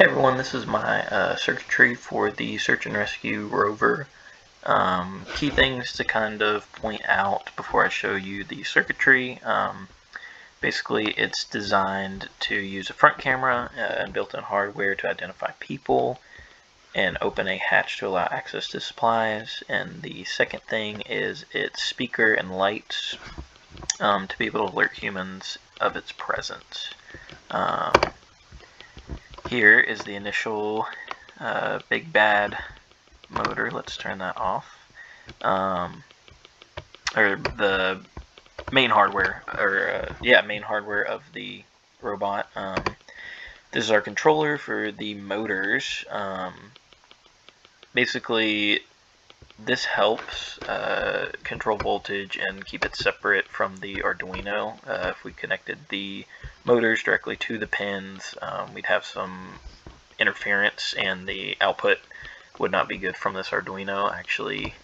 Hey everyone, this is my circuitry for the search and rescue rover. Key things to kind of point out before I show you the circuitry. Basically, it's designed to use a front camera and built-in hardware to identify people and open a hatch to allow access to supplies. And the second thing is its speaker and lights to be able to alert humans of its presence. Here is the initial big bad motor. Let's turn that off. Or the main hardware, main hardware of the robot. This is our controller for the motors. Basically, this helps control voltage and keep it separate from the Arduino. If we connected the motors directly to the pins, we'd have some interference and the output would not be good from this Arduino. Actually,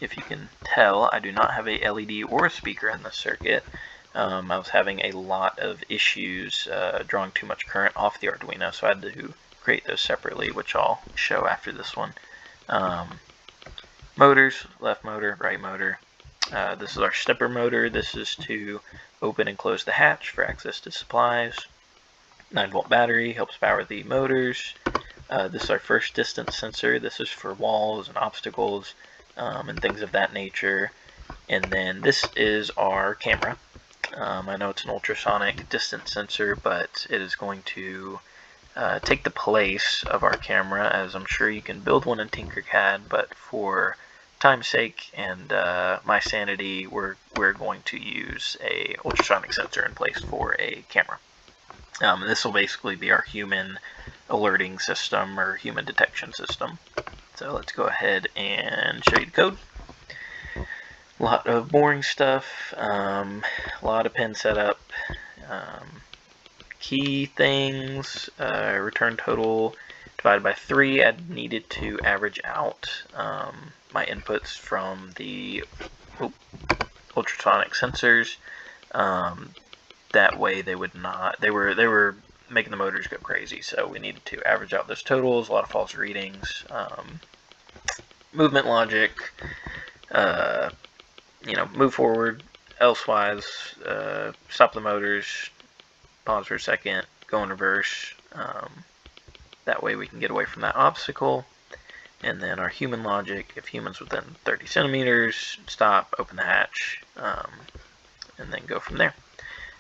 if you can tell, I do not have a LED or a speaker in this circuit. I was having a lot of issues drawing too much current off the Arduino, so I had to create those separately, which I'll show after this one. Motors, left motor, right motor. This is our stepper motor. This is to open and close the hatch for access to supplies. 9-volt battery helps power the motors. This is our first distance sensor. This is for walls and obstacles and things of that nature. And then this is our camera. I know it's an ultrasonic distance sensor, but it is going to take the place of our camera, as I'm sure you can build one in Tinkercad, but for time's sake and my sanity, we're going to use a ultrasonic sensor in place for a camera. This will basically be our human alerting system or human detection system. So let's go ahead and show you the code. A lot of boring stuff, a lot of pin setup, key things, return total divided by 3. I needed to average out my inputs from the ultrasonic sensors. That way they would not, they were making the motors go crazy, so we needed to average out those totals. A lot of false readings, movement logic, move forward, elsewise, stop the motors, pause for a second, go in reverse. That way we can get away from that obstacle. And then our human logic, if humans within 30 centimeters, stop, open the hatch, and then go from there.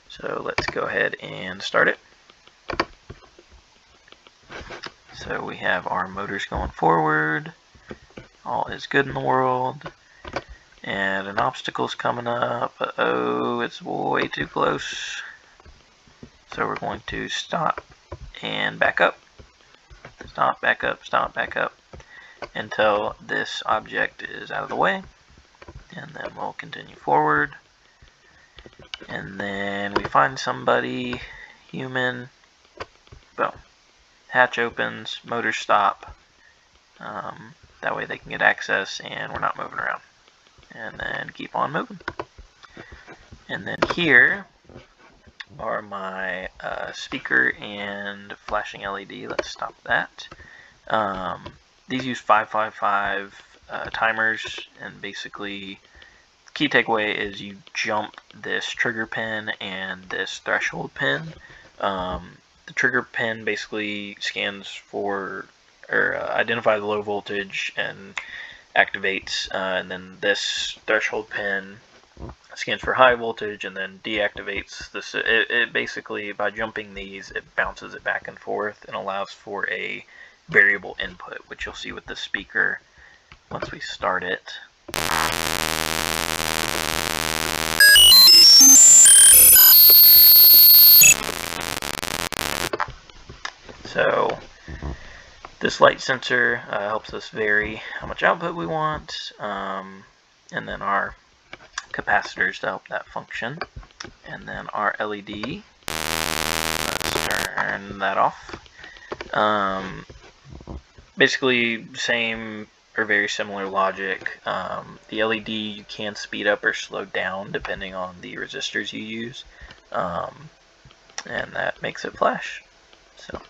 So let's go ahead and start it. So we have our motors going forward. All is good in the world. And an obstacle's coming up. Uh-oh, it's way too close. So we're going to stop and back up. Stop, back up, stop, back up, until this object is out of the way. And then we'll continue forward. And then we find somebody, human, boom. Hatch opens, motors stop. That way they can get access and we're not moving around. And then keep on moving. And then here are my speaker and flashing LED. Let's stop that. These use 555 timers, and basically key takeaway is you jump this trigger pin and this threshold pin. The trigger pin basically scans for or identifies the low voltage and activates, and then this threshold pin scans for high voltage and then deactivates this. It basically, by jumping these, it bounces it back and forth and allows for a variable input, which you'll see with the speaker once we start it. So this light sensor helps us vary how much output we want, and then our capacitors to help that function, and then our LED. Let's turn that off. Basically same or very similar logic. The LED you can speed up or slow down depending on the resistors you use, and that makes it flash. So